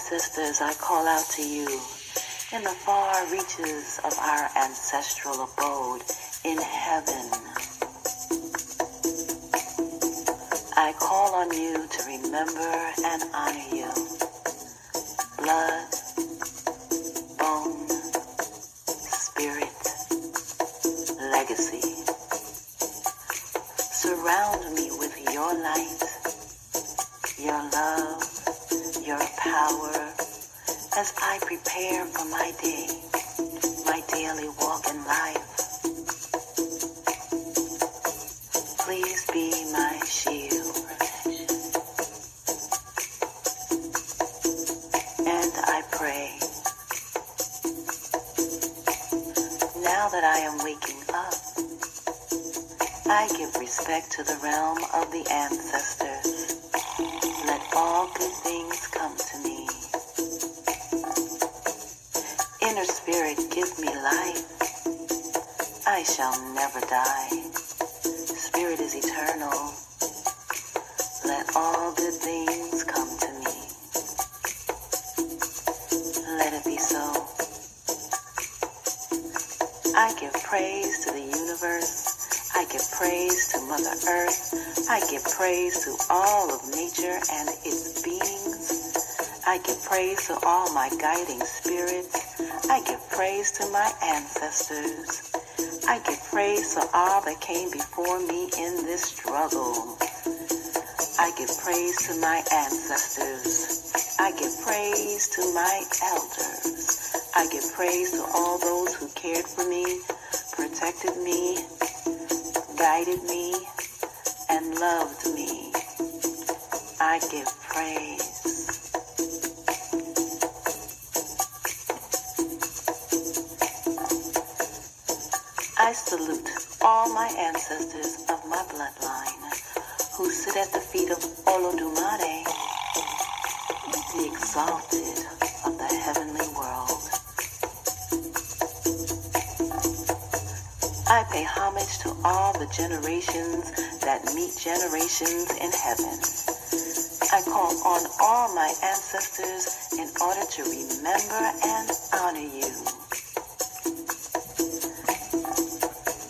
ancestors, I call out to you in the far reaches of our ancestral abode in heaven. I call on you to remember and honor you. Blood, bone, spirit, legacy. Surround me with your light, your love, your power, as I prepare for my day, my daily walk in life. Please be my shield. And I pray, now that I am waking up, I give respect to the realm of the ancestors. Let all good things come to me. Inner spirit, give me life. I shall never die. Spirit is eternal. Let all good things come to me. Let it be so. I give praise to the universe. I give praise to Mother Earth. I give praise to all of nature and its beings. I give praise to all my guiding spirits. I give praise to my ancestors. I give praise to all that came before me in this struggle. I give praise to my ancestors. I give praise to my elders. I give praise to all those who cared for me, protected me, guided me, and loved me. I give praise. I salute all my ancestors of my bloodline who sit at the feet of Olodumare, the exalted of the heavenly world. I pay homage to all the generations that meet generations in heaven. I call on all my ancestors in order to remember and honor you.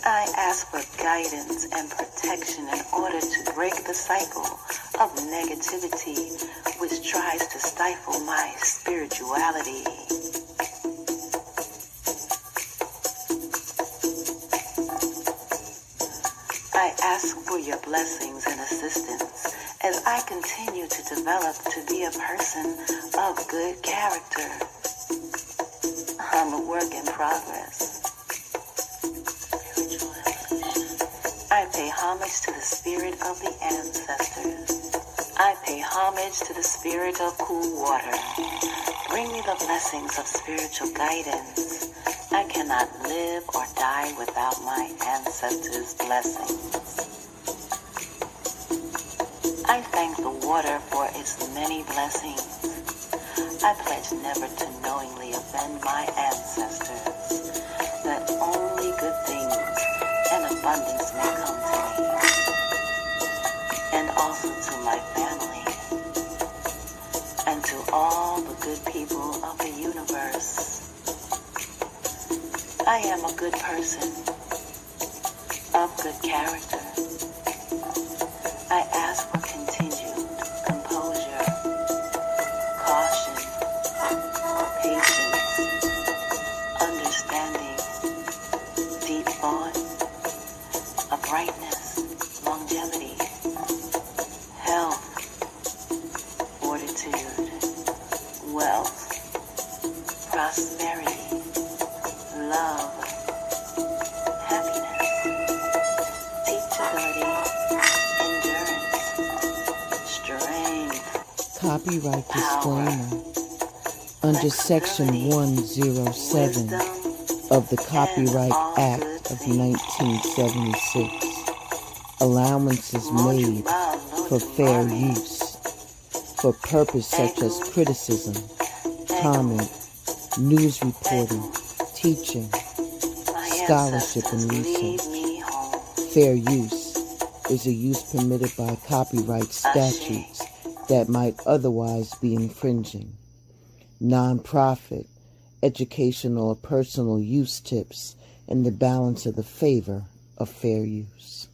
I ask for guidance and protection in order to break the cycle of negativity which tries to stifle my spirituality. I ask for your blessings and assistance as I continue to develop to be a person of good character. I'm a work in progress. I pay homage to the spirit of the ancestors. I pay homage to the spirit of cool water. Bring me the blessings of spiritual guidance. I cannot live or die without my ancestors' blessings. I thank the water for its many blessings. I pledge never to knowingly offend my ancestors, that only good things and abundance may come to me, and also to my family, and to all the good people of the universe. I am a good person, of good character. I ask for continued composure, caution, patience, understanding, deep thought, uprightness, longevity, health, fortitude, wealth, prosperity, love, happiness, teachability, endurance, strength. Copyright disclaimer. Under Section 107 of the Copyright Act of 1976, allowances made for fair use, for purpose such as criticism, comment, news reporting, teaching, scholarship, and research. Fair use is a use permitted by copyright statutes that might otherwise be infringing. nonprofit, educational or personal use tips, and the balance of the favor of fair use.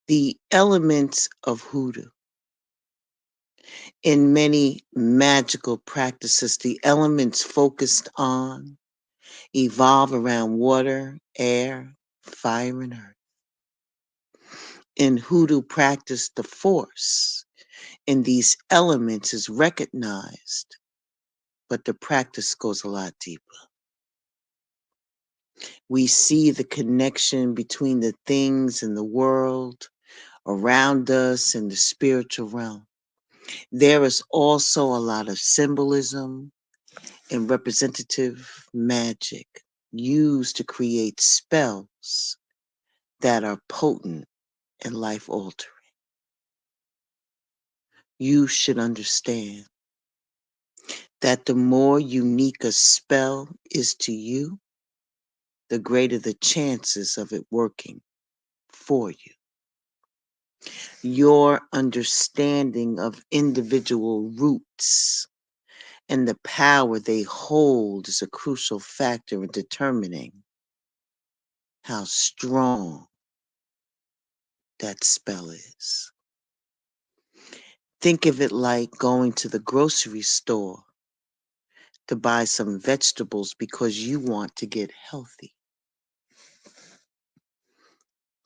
The elements of hoodoo. In many magical practices, the elements focused on evolve around water, air, fire, and earth. In hoodoo practice, the force in these elements is recognized, but the practice goes a lot deeper. We see the connection between the things in the world around us and the spiritual realm. There is also a lot of symbolism and representative magic used to create spells that are potent and life altering. You should understand that the more unique a spell is to you, the greater the chances of it working for you. Your understanding of individual roots and the power they hold is a crucial factor in determining how strong that spell is. Think of it like going to the grocery store to buy some vegetables because you want to get healthy.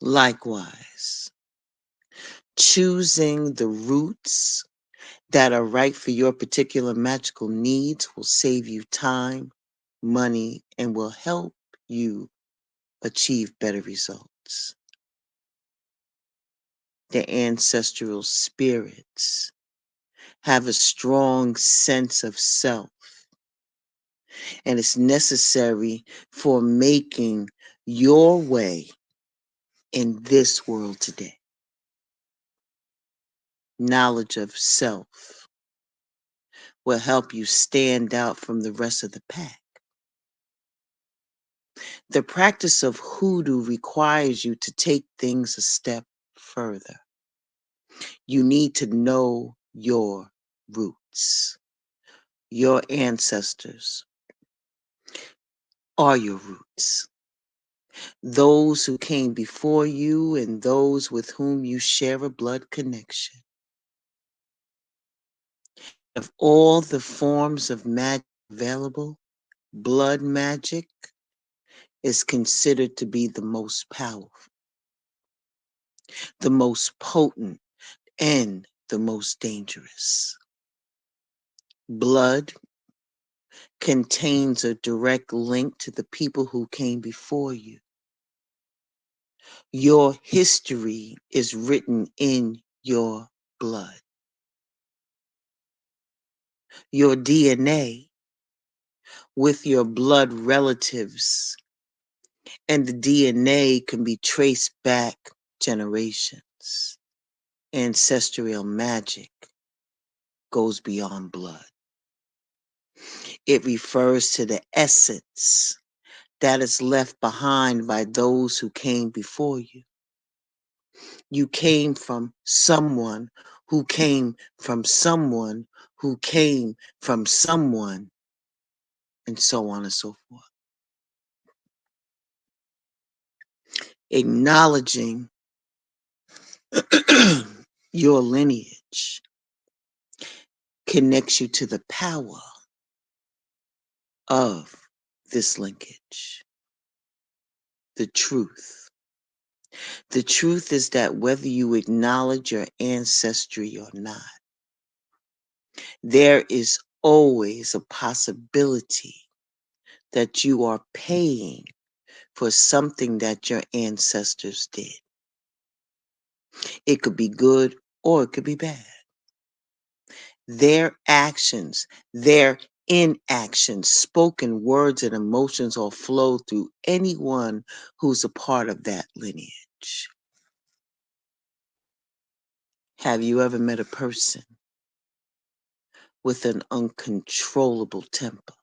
Likewise, choosing the roots that are right for your particular magical needs will save you time, money, and will help you achieve better results. The ancestral spirits have a strong sense of self, and it's necessary for making your way in this world today. Knowledge of self will help you stand out from the rest of the pack. The practice of hoodoo requires you to take things a step further. You need to know your roots. Your ancestors are your roots. Those who came before you and those with whom you share a blood connection. Of all the forms of magic available, blood magic is considered to be the most powerful, the most potent, and the most dangerous. Blood contains a direct link to the people who came before you. Your history is written in your blood. Your DNA with your blood relatives, and the DNA can be traced back generations. Ancestral magic goes beyond blood. It refers to the essence that is left behind by those who came before you. You came from someone who came from someone who came from someone, and so on and so forth. Acknowledging your lineage connects you to the power of this linkage. The truth. The truth is that whether you acknowledge your ancestry or not, there is always a possibility that you are paying for something that your ancestors did. It could be good or it could be bad. Their actions, their inactions, spoken words and emotions all flow through anyone who's a part of that lineage. Have you ever met a person with an uncontrollable temper?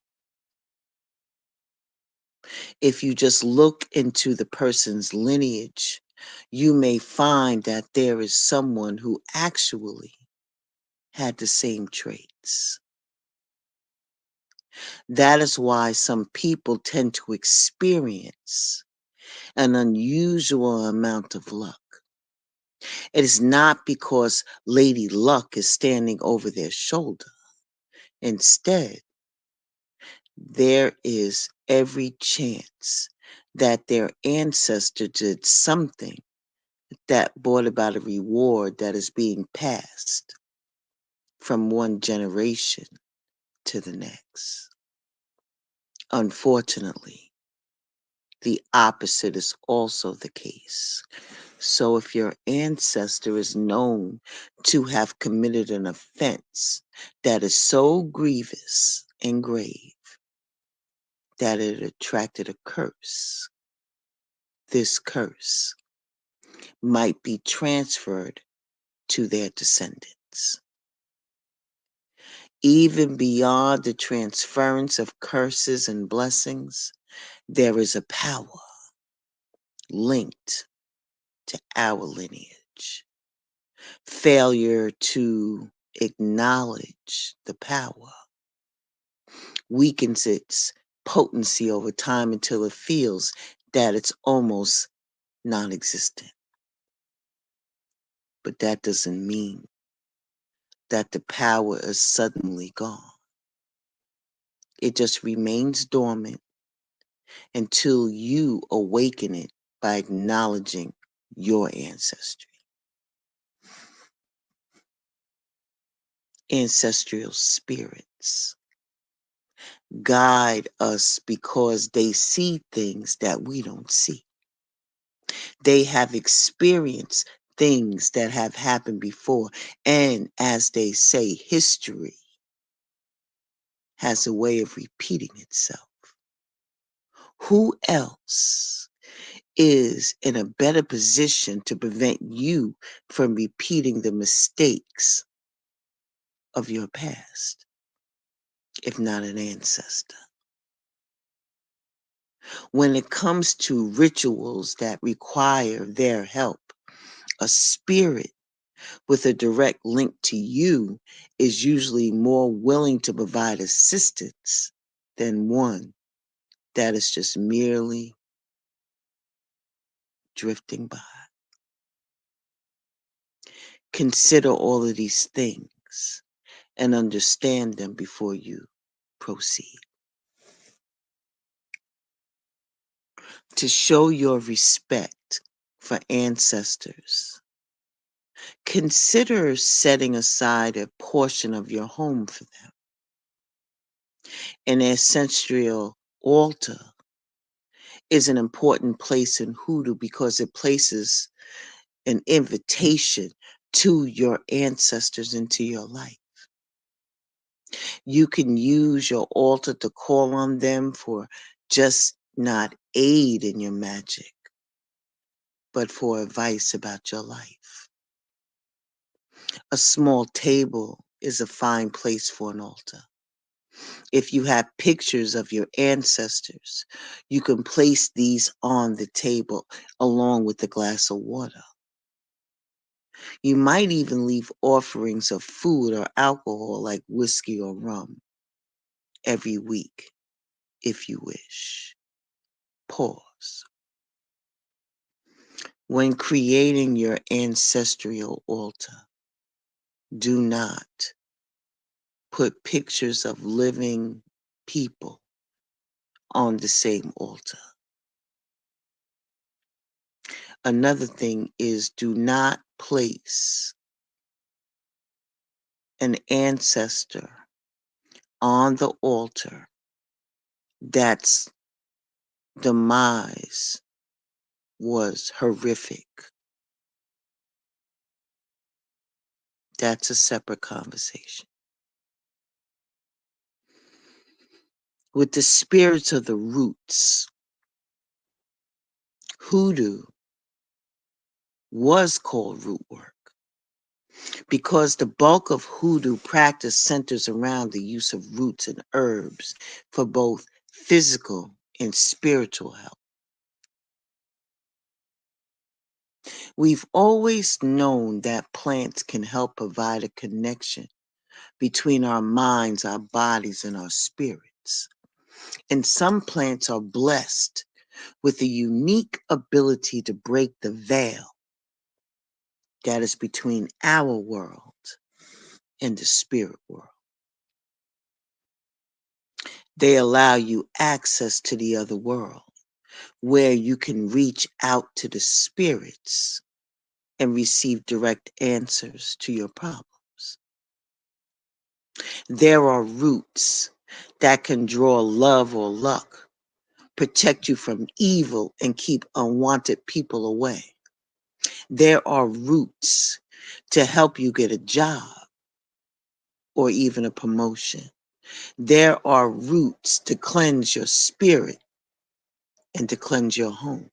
If you just look into the person's lineage, you may find that there is someone who actually had the same traits. That is why some people tend to experience an unusual amount of luck. It is not because Lady Luck is standing over their shoulder. Instead, there is every chance that their ancestor did something that brought about a reward that is being passed from one generation to the next. Unfortunately, the opposite is also the case. So if your ancestor is known to have committed an offense that is so grievous and grave that it attracted a curse, this curse might be transferred to their descendants. Even beyond the transference of curses and blessings, there is a power linked to our lineage. Failure to acknowledge the power weakens its potency over time until it feels that it's almost non existent. But that doesn't mean that the power is suddenly gone. It just remains dormant until you awaken it by acknowledging your ancestry. Ancestral spirits guide us because they see things that we don't see. They have experienced things that have happened before. And as they say, history has a way of repeating itself. Who else is in a better position to prevent you from repeating the mistakes of your past, if not an ancestor? When it comes to rituals that require their help, a spirit with a direct link to you is usually more willing to provide assistance than one that is just merely drifting by. Consider all of these things and understand them before you proceed. To show your respect for ancestors, consider setting aside a portion of your home for them. An ancestral altar is an important place in Hoodoo because it places an invitation to your ancestors into your life. You can use your altar to call on them for just not aid in your magic, but for advice about your life. A small table is a fine place for an altar. If you have pictures of your ancestors, you can place these on the table along with a glass of water. You might even leave offerings of food or alcohol like whiskey or rum every week if you wish. Pause. When creating your ancestral altar, do not put pictures of living people on the same altar. Another thing is do not place an ancestor on the altar that's demise was horrific. That's a separate conversation. With the spirits of the roots, hoodoo was called root work because the bulk of hoodoo practice centers around the use of roots and herbs for both physical and spiritual health. We've always known that plants can help provide a connection between our minds, our bodies, and our spirits. And some plants are blessed with a unique ability to break the veil that is between our world and the spirit world. They allow you access to the other world where you can reach out to the spirits and receive direct answers to your problems. There are roots that can draw love or luck, protect you from evil, and keep unwanted people away. There are roots to help you get a job or even a promotion. There are roots to cleanse your spirit and to cleanse your home.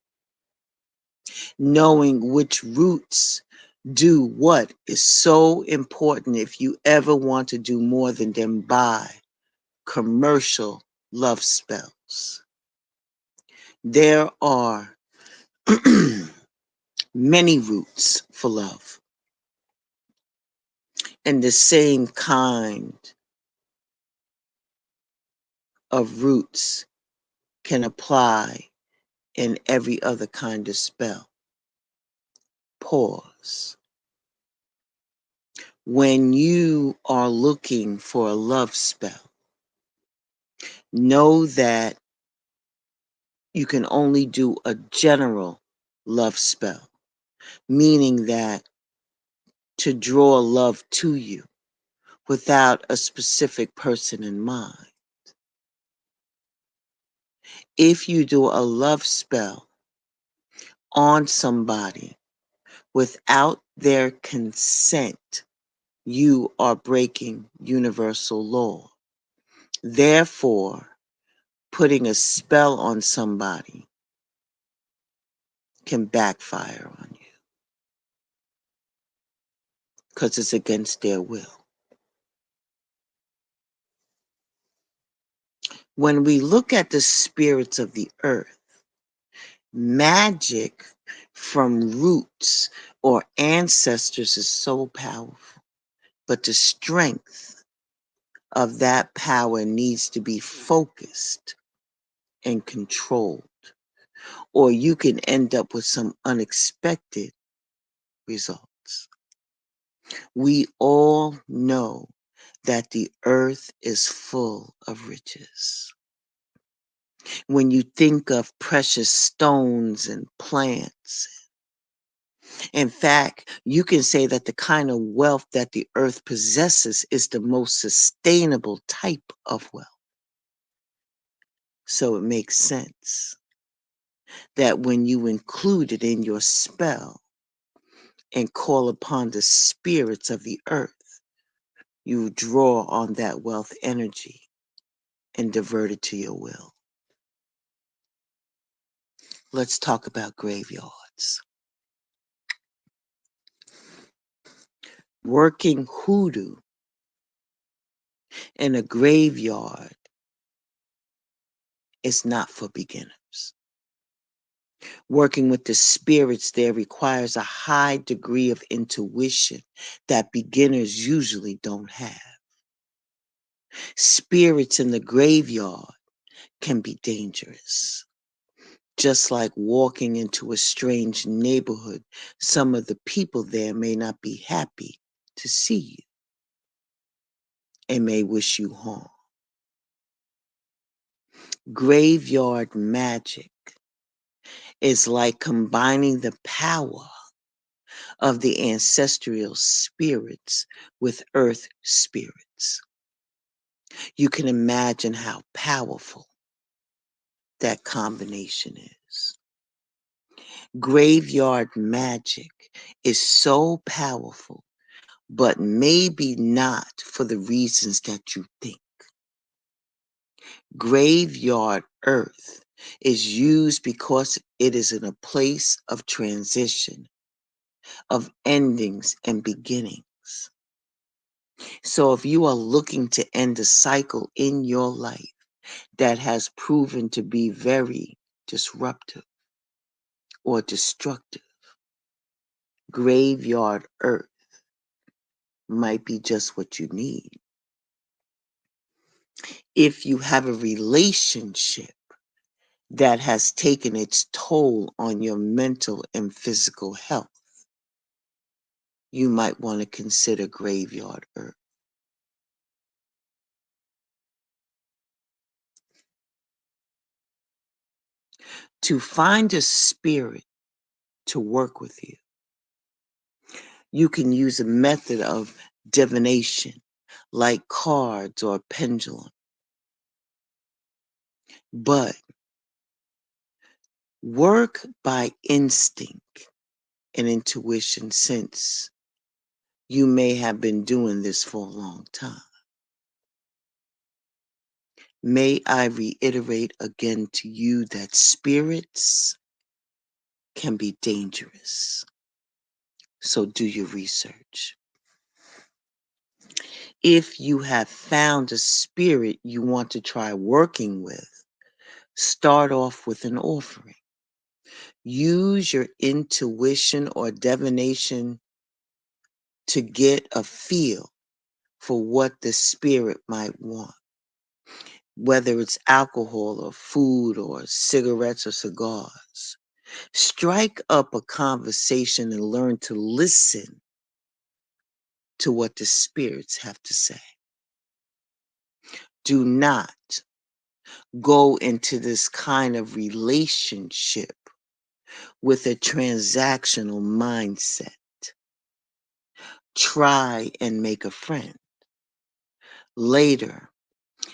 Knowing which roots do what is so important if you ever want to do more than them buy commercial love spells. There are many roots for love, and the same kind of roots can apply in every other kind of spell. Pause. When you are looking for a love spell, know that you can only do a general love spell, meaning that to draw love to you without a specific person in mind. If you do a love spell on somebody without their consent, you are breaking universal law. Therefore, putting a spell on somebody can backfire on you because it's against their will. When we look at the spirits of the earth, magic from roots or ancestors is so powerful, but the strength of that power needs to be focused and controlled, or you can end up with some unexpected results. We all know that the earth is full of riches. When you think of precious stones and plants, in fact, you can say that the kind of wealth that the earth possesses is the most sustainable type of wealth. So it makes sense that when you include it in your spell and call upon the spirits of the earth, you draw on that wealth energy and divert it to your will. Let's talk about graveyards. Working hoodoo in a graveyard is not for beginners. Working with the spirits there requires a high degree of intuition that beginners usually don't have. Spirits in the graveyard can be dangerous. Just like walking into a strange neighborhood, some of the people there may not be happy to see you and may wish you harm. Graveyard magic is like combining the power of the ancestral spirits with earth spirits. You can imagine how powerful that combination is. Graveyard magic is so powerful, but maybe not for the reasons that you think. Graveyard earth is used because it is in a place of transition, of endings and beginnings. So if you are looking to end a cycle in your life that has proven to be very disruptive or destructive, graveyard earth might be just what you need. If you have a relationship that has taken its toll on your mental and physical health, you might want to consider graveyard earth. To find a spirit to work with you, you can use a method of divination like cards or pendulum. But work by instinct and intuition, since you may have been doing this for a long time. May I reiterate again to you that spirits can be dangerous. So do your research. If you have found a spirit you want to try working with, start off with an offering. Use your intuition or divination to get a feel for what the spirit might want, whether it's alcohol or food or cigarettes or cigars. Strike up a conversation and learn to listen to what the spirits have to say. Do not go into this kind of relationship with a transactional mindset. Try and make a friend. Later,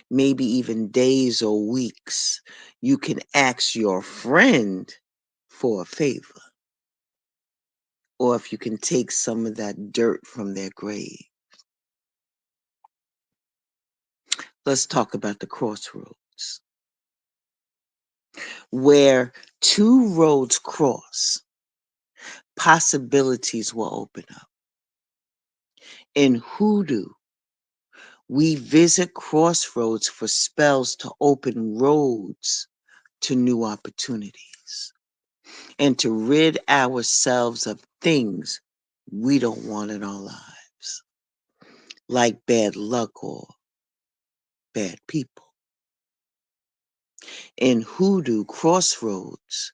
maybe even days or weeks, you can ask your friend for a favor, or if you can take some of that dirt from their grave. Let's talk about the crossroads. Where two roads cross, possibilities will open up. In Hoodoo, we visit crossroads for spells to open roads to new opportunities and to rid ourselves of things we don't want in our lives, like bad luck or bad people. In Hoodoo, crossroads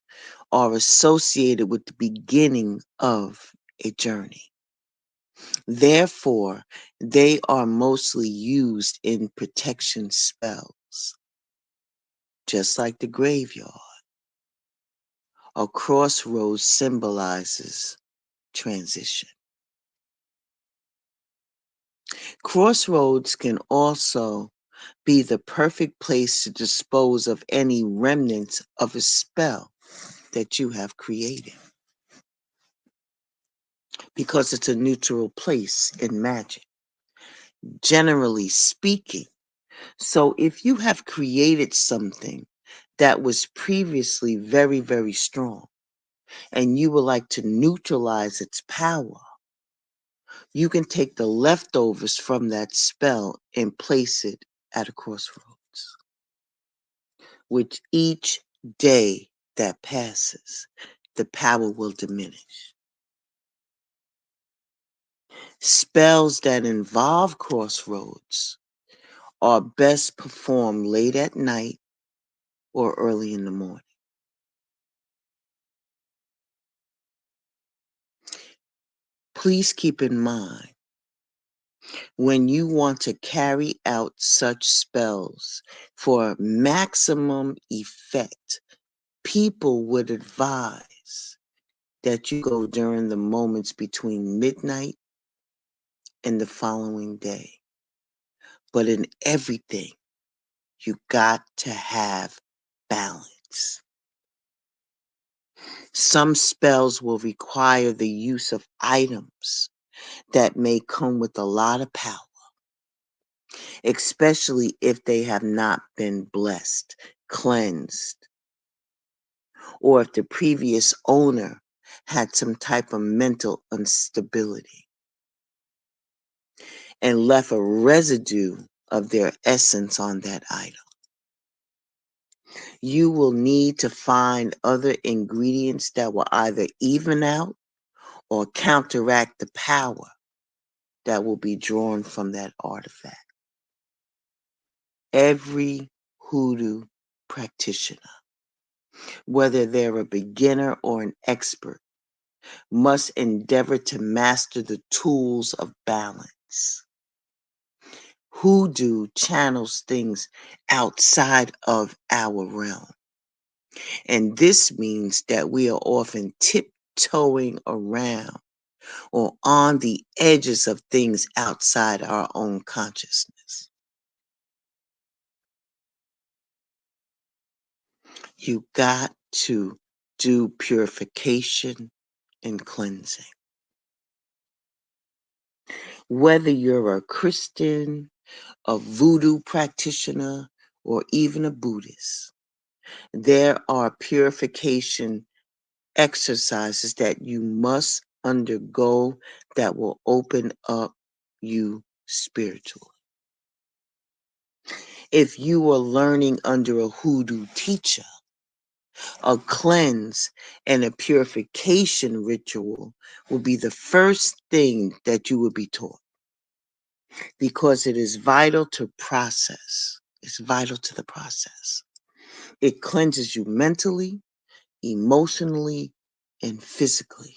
are associated with the beginning of a journey. Therefore, they are mostly used in protection spells. Just like the graveyard, a crossroads symbolizes transition. Crossroads can also be the perfect place to dispose of any remnants of a spell that you have created, because it's a neutral place in magic, generally speaking. So if you have created something that was previously very, very strong and you would like to neutralize its power, you can take the leftovers from that spell and place it at a crossroads. With each day that passes, the power will diminish. Spells that involve crossroads are best performed late at night or early in the morning. Please keep in mind, when you want to carry out such spells for maximum effect, people would advise that you go during the moments between midnight and the following day. But in everything, you got to have balance. Some spells will require the use of items that may come with a lot of power, especially if they have not been blessed, cleansed, or if the previous owner had some type of mental instability and left a residue of their essence on that item. You will need to find other ingredients that will either even out or counteract the power that will be drawn from that artifact. Every hoodoo practitioner, whether they're a beginner or an expert, must endeavor to master the tools of balance. Hoodoo channels things outside of our realm. And this means that we are often tiptoeing around or on the edges of things outside our own consciousness. You got to do purification and cleansing. Whether you're a Christian, a voodoo practitioner, or even a Buddhist, there are purification exercises that you must undergo that will open up you spiritually. If you are learning under a hoodoo teacher, a cleanse and a purification ritual will be the first thing that you will be taught, because it is vital to process. It's vital to the process. It cleanses you mentally, emotionally, and physically.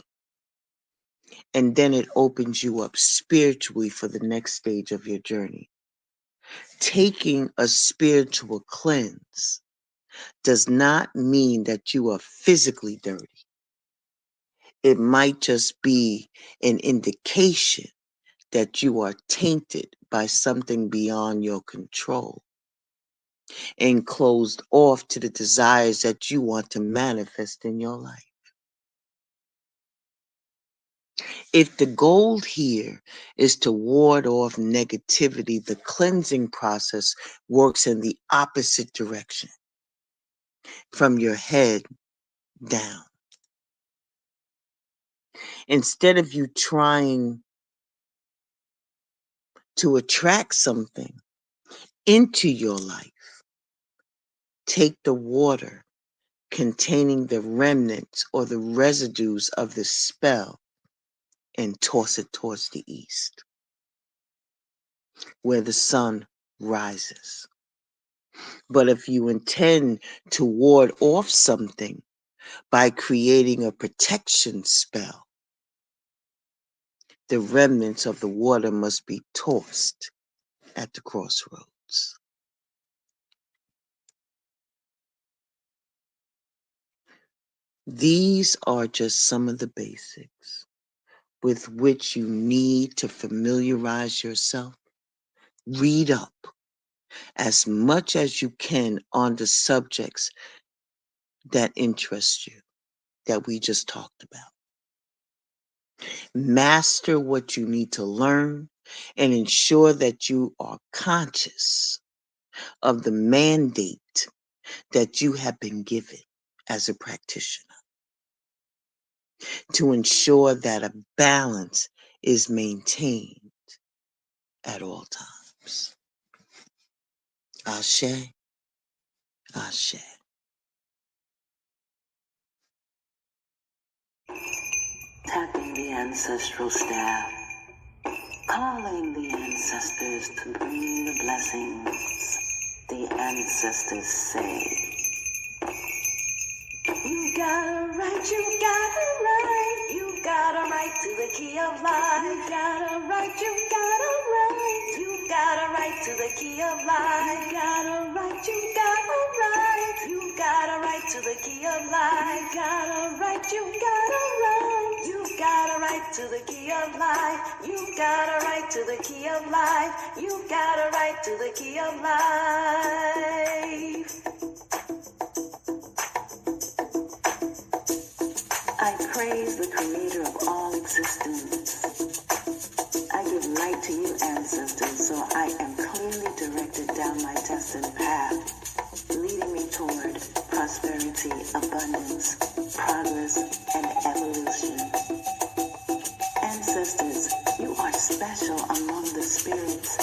And then it opens you up spiritually for the next stage of your journey. Taking a spiritual cleanse does not mean that you are physically dirty. It might just be an indication that you are tainted by something beyond your control and closed off to the desires that you want to manifest in your life. If the goal here is to ward off negativity, the cleansing process works in the opposite direction, from your head down. Instead of you trying to attract something into your life, take the water containing the remnants or the residues of the spell and toss it towards the east, where the sun rises. But if you intend to ward off something by creating a protection spell, the remnants of the water must be tossed at the crossroads. These are just some of the basics with which you need to familiarize yourself. Read up as much as you can on the subjects that interest you, that we just talked about. Master what you need to learn and ensure that you are conscious of the mandate that you have been given as a practitioner to ensure that a balance is maintained at all times. Ashe, Ashe. Tapping the ancestral staff, calling the ancestors to bring the blessings. The ancestors say, you got it right, you got it right, you got got a right to the key of life. You got a right, you got a right. You got a right to the key of life. You got a right, you got a right. You got a right to the key of life. You got a right, you got a right. You got a right to the key of life. You got a right to the key of life. You got a right to the key of life. I praise the creator of all existence. I give light to you, ancestors, so I am clearly directed down my destined path, leading me toward prosperity, abundance, progress, and evolution. Ancestors, you are special among the spirits.